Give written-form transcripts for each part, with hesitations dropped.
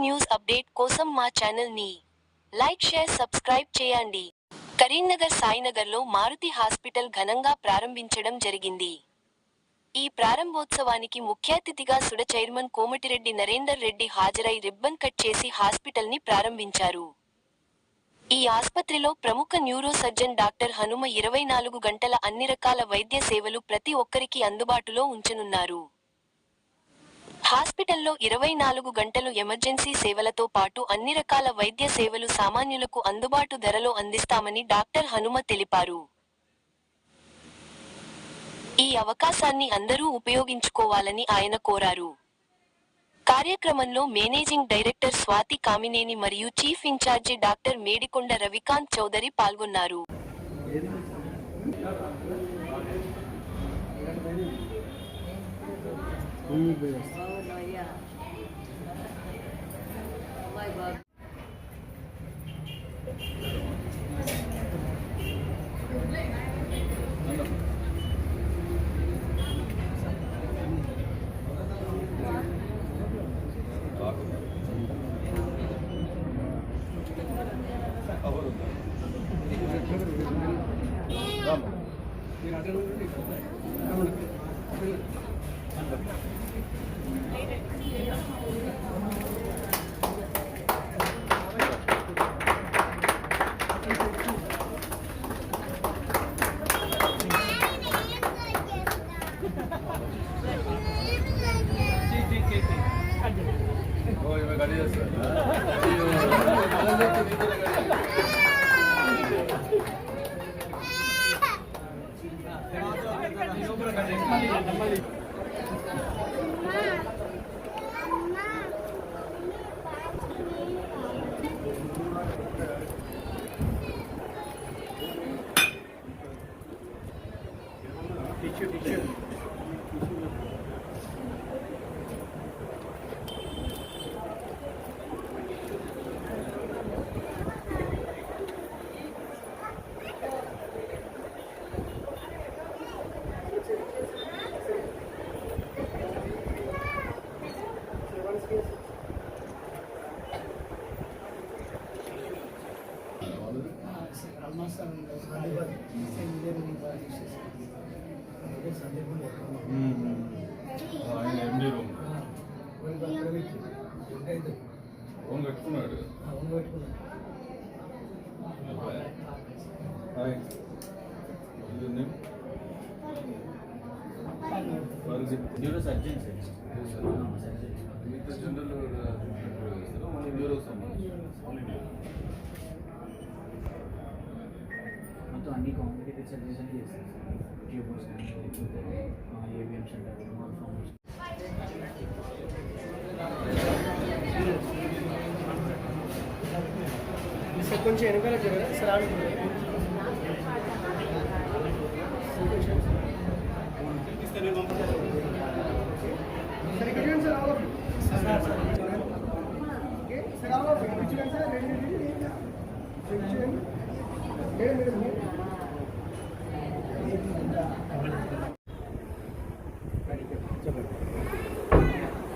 News update కోసం మా channel ని లైక్, షేర్, సబ్స్క్రైబ్ చేయండి. కరీంనగర్ సాయినగర్లో మారుతి హాస్పిటల్ ఘనంగా ప్రారంభించడం జరిగింది. ఈ ప్రారంభోత్సవానికి ముఖ్యాతిథిగా సుడ చైర్మన్ కోమటిరెడ్డి నరేందర్ రెడ్డి హాజరై రిబ్బన్ కట్ చేసి హాస్పిటల్ ని ప్రారంభించారు. ఈ ఆస్పత్రిలో ప్రముఖ న్యూరో సర్జన్ డాక్టర్ హనుమ 24 గంటల అన్ని రకాల వైద్య సేవలు ప్రతి ఒక్కరికి అందుబాటులో ఉంచనున్నారు. హాస్పిటల్లో 24 గంటలు ఎమర్జెన్సీ సేవలతో పాటు అన్ని రకాల వైద్య సేవలు సామాన్యులకు అందుబాటు ధరలో అందిస్తామని డాక్టర్ హనుమ తెలిపారు. ఈ అవకాశాన్ని అందరూ ఉపయోగించుకోవాలని ఆయన కోరారు. కార్యక్రమంలో మేనేజింగ్ డైరెక్టర్ స్వాతి కామినేని మరియు చీఫ్ ఇన్ఛార్జి డాక్టర్ మేడికొండ రవికాంత్ చౌదరి పాల్గొన్నారు. న్యూరో సర్జన్ మొత్తం అన్ని కాంప్లికేటెడ్ సర్జరీస్ అన్ని చేస్తారు సార్. ట్యూబర్స్ ఏబిఎం సెంటర్ కొంచెం వెనకాల సార్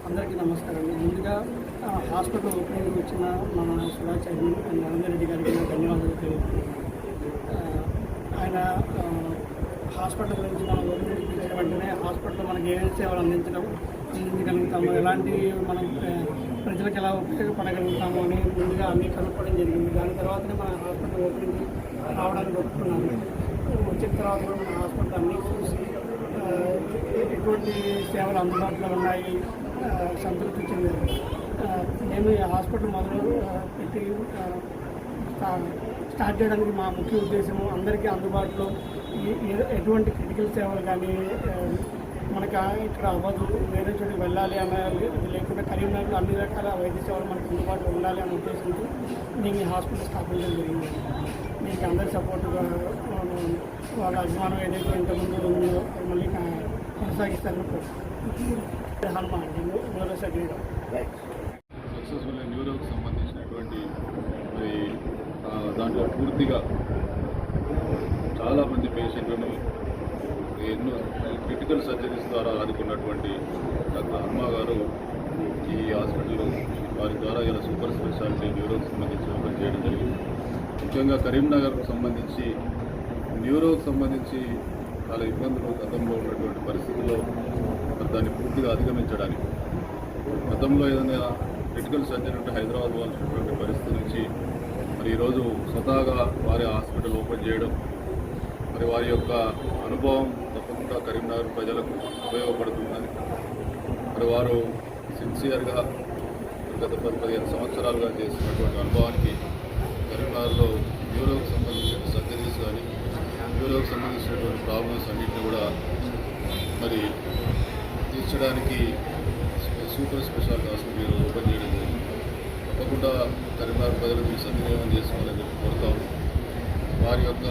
అందరికీ నమస్కారం. ముందుగా హాస్పిటల్ ఓపెనింగ్ వచ్చిన మన సుడా చైర్మన్ నరేందర్ రెడ్డి గారికి ధన్యవాదాలు తెలియజేస్తున్నాను. ఆయన హాస్పిటల్ నుంచి మనం ఓపెనింగ్ ఇచ్చిన వెంటనే హాస్పిటల్లో మనకి ఏ సేవలు అందించగలుగుతాము, ఎలాంటి మనం ప్రజలకు ఎలా ఉపయోగపడగలుగుతాము అని ముందుగా అన్నీ కనుక్కోవడం జరిగింది. దాని తర్వాతనే మన హాస్పిటల్ ఓపెనింగ్ రావడానికి ఒప్పుకున్నాను. వచ్చిన తర్వాత కూడా మన హాస్పిటల్ అన్నీ చూసి ఎటువంటి సేవలు అందుబాటులో ఉన్నాయి సంతృప్తి చెందారు. మేము ఈ హాస్పిటల్ మొదలు పెట్టి స్టార్ట్ చేయడానికి మా ముఖ్య ఉద్దేశము అందరికీ అందుబాటులో ఎటువంటి క్రిటికల్ సేవలు కానీ మనకు ఇక్కడ అవ్వదు, వేరే చోటుకి వెళ్ళాలి అన్నది లేకుండా కరీంనగర్లో అన్ని రకాల వైద్య సేవలు మనకు అందుబాటులో ఉండాలి అనే ఉద్దేశంతో నేను ఈ హాస్పిటల్ స్థాపించడం జరిగింది. మీకు అందరి సపోర్టుగా వాళ్ళ అభిమానం ఏదైతే ఇంతకుముందు ఉందో మళ్ళీ కొనసాగిస్తారని న్యూరో సర్జరీ సక్సెస్ఫుల్ న్యూరోకి సంబంధించినటువంటి దాంట్లో పూర్తిగా చాలామంది పేషెంట్లను ఎన్నో క్రిటికల్ సర్జరీస్ ద్వారా ఆదుకున్నటువంటి డాక్టర్ హనుమ గారు ఈ హాస్పిటల్ వారి ద్వారా ఇలా సూపర్ స్పెషాలిటీ న్యూరోకి సంబంధించి ఓపెన్ చేయడం జరిగింది. ముఖ్యంగా కరీంనగర్కు సంబంధించి న్యూరోకి సంబంధించి చాలా ఇబ్బందులు గతంలో ఉన్నటువంటి పరిస్థితుల్లో మరి దాన్ని పూర్తిగా అధిగమించడానికి గతంలో ఏదైనా క్రిటికల్ సర్జరీ ఉంటే హైదరాబాద్ పోవాల్సినటువంటి పరిస్థితి నుంచి మరి ఈరోజు స్వతహాగా వారి హాస్పిటల్ ఓపెన్ చేయడం, మరి వారి యొక్క అనుభవం తప్పకుండా కరీంనగర్ ప్రజలకు ఉపయోగపడుతుందని, మరి వారు సిన్సియర్గా గత 10-15 సంవత్సరాలుగా చేసినటువంటి అనుభవానికి కరీంనగర్లో న్యూరోకి సంబంధించిన సర్జరీస్ కానీ న్యూరోకి సంబంధించినటువంటి ప్రాబ్లమ్స్ అన్నింటినీ కూడా మరి తీర్చడానికి సూపర్ స్పెషాలిటీ హాస్పిటల్ ఓపెన్ చేయడం జరిగింది. తప్పకుండా కరీంనగర్ ప్రజలకు ఈ సద్వినియోగం చేసుకోవాలని చెప్పి కోరుతాము. వారి యొక్క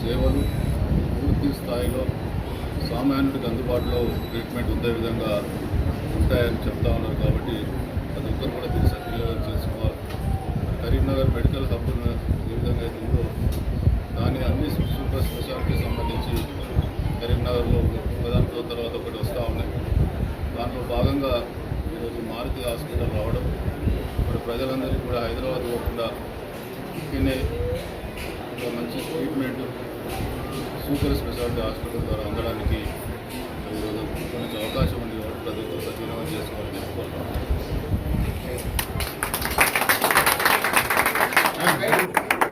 సేవలు పూర్తి స్థాయిలో సామాన్యుడికి అందుబాటులో ట్రీట్మెంట్ ఉండే విధంగా ఉంటాయని చెప్తా ఉన్నారు. కాబట్టి ప్రతి ఒక్కరు కూడా దీన్ని సద్వినియోగం చేసుకోవాలి. కరీంనగర్ మెడికల్ హబ్ ఏ విధంగా అయితే ఉందో దాని అన్ని సూపర్ స్పెషాలిటీకి సంబంధించి కరీంనగర్లో ఒకదానితో తర్వాత ఒకటి వస్తూ ఉన్నాయి. దాంట్లో భాగంగా ఈరోజు మారుతి హాస్పిటల్ రావడం, మరి ప్రజలందరికీ కూడా హైదరాబాద్ పోకుండా ఇక్కడనే ఒక మంచి ట్రీట్మెంట్ సూపర్ స్పెషాలిటీ హాస్పిటల్ ద్వారా అందడానికి ఈరోజు మంచి అవకాశం ఉంది.